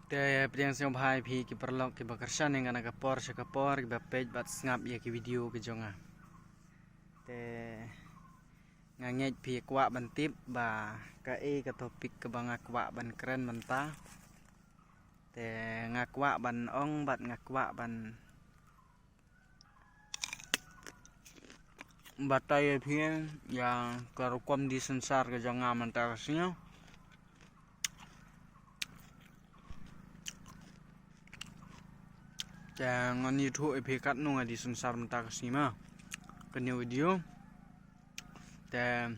Te priang sing bhai phi ki perlok ki bakarsan yang ana kapor se kapor ki bapej bat ngap ya ki video ki jonga. Te ngangej phi kwa bantip ba ka ka topik ke bang kwa ban keren mentah. Te ngakwa ban ong bat ngakwa ban batai phi yang karukom di sensar ke jonga mentah kasnya. Jangan YouTube epikat nung di sensar mentah kasima kena video dan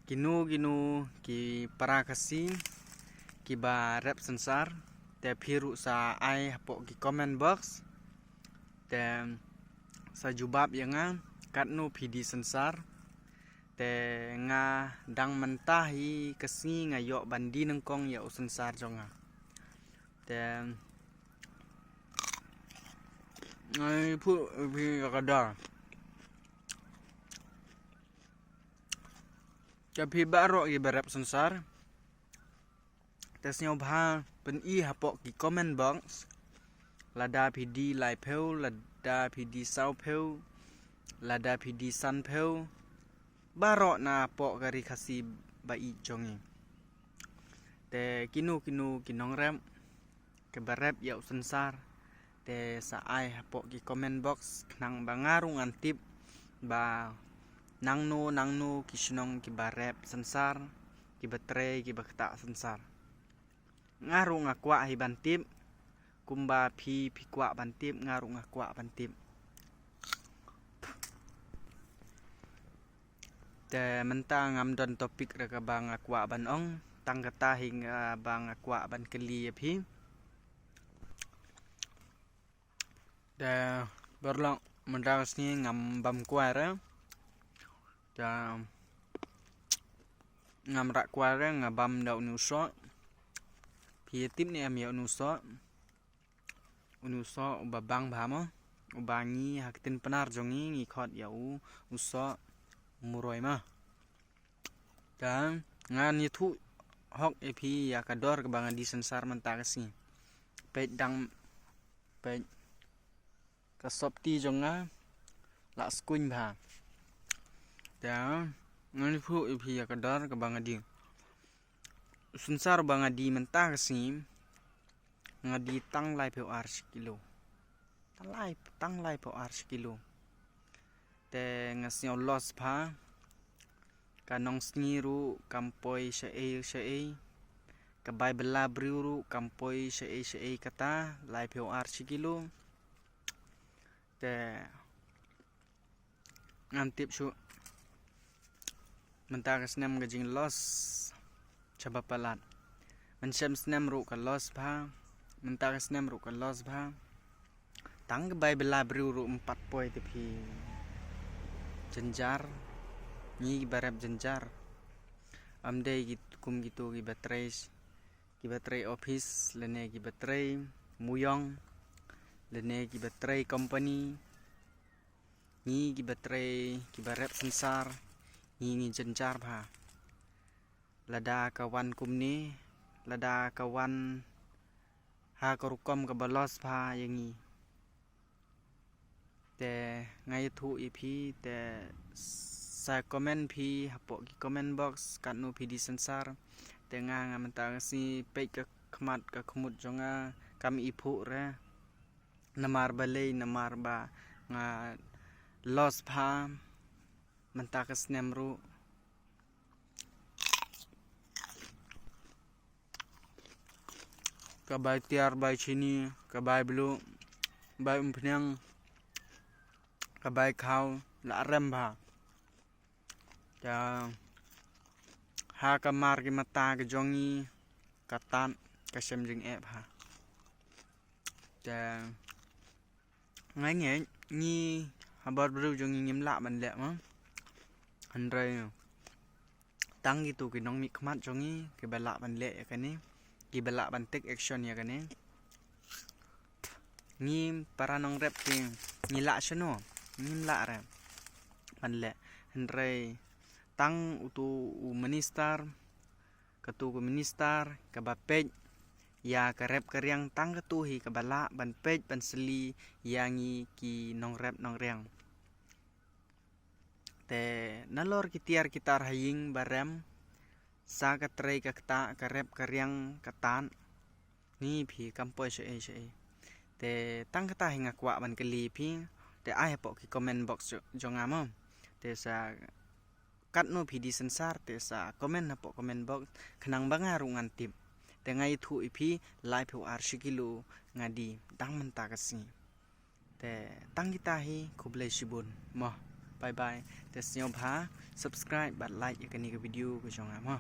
kinu ki parakasi ki ba rap sensar te phiru sa ai hapok ki comment box dan sa jubab yang kat nu pidi sensar te nga dang mentah hi kasi ngayok bandi nengkong ya sensar jonga dan ngai pu bi kadar Tapi baru i berap sensar tesnya bha pen i hapok ki comment box lada pidi lai peu lada pidi sau peu lada pidi san peu baru na pok kari kasi bai jongi te kinu kinong rem ke berap ya sensar te sa ai hapok ki comment box nang bangarung antip ba nangno kisnong ki barep sensar ki batre ki bakta sensar ngarung akwa hi bantip kumba phi kwa bantip ngarung akwa bantip te mentang amdon topik reka bang akwa ban ong tang kata hingga bang akwa ban keli phi te berlong mendas ni ngam bam kuara dan ngam rak kuara ngabam dau nuso phi tip ni am ya nuso babang bhamo ubangi haktin penar jongi ngi khot ya uso muroi ma dan ngan itu hok epi ya kador ke bang di sensar mentakasi pe dang pe kasopti jonga la skuin bha dan ngani pu ipi ya kadar ke bangadi sensar bangadi mentah kasi ngadi tang lai pe ar kilo tang lai pe ar kilo te ngasnya los pha kanong sniru kampoi she ka bai bela briuru kampoi she kata lai pe ar kilo te ngantip su mentah kesnem gajing los coba pelat mencem snem ru ka los bha mentah kesnem ru ka los bha tang bai bela briuru 4 poi tepi jenjar ni barap jenjar amde git kum gitu ki baterai office lene ki baterai muyong lene ki baterai company ni ki baterai ki barap sensar ni jenjar bha lada kawan kumni lada kawan ha korukom ka balos bha yangi te ngai thu ipi te sa comment phi hapok ki comment box kanu phi di sensar te nga mentang si pe ka khmat ka khmut jonga kami iphu re namar balei namar ba nga los bha mentah kesnem ru kabai tiar bai chini kabai blu bai umpnyang kabai khau la rem bha ja ha kamar ki mata ke jongi katan kasem jing e bha ja ngai nge ni habar bru jongi ngim la ban le ma andre tang gitu ki nong mi khmat jongi ke bala ban le ya kani ki bala ban take action ya kani ni para nong rep ki ni la shno ni la ra ban le andre tang utu minister katu minister ka bapej ya ka rep ka riang tang ka tu hi ka bala ban pej ban seli yangi ki nong rep nong riang te nalor ki tiar kitar haying barem sa ka trei ka kta ka rep ka riang ka tan ni phi kampoi she te tang ka ta hinga kwa ban ka li phi te ai po ki comment box jonga mo te sa kat no phi di sensar te sa comment na po comment box khnang banga rungan tip te ngai thu ipi live hu ar shikilu ngadi dang man ta kasi te tang kita hi khuble shibun mo bye bye te sio bha subscribe bat like yakani ka video ko jonga mo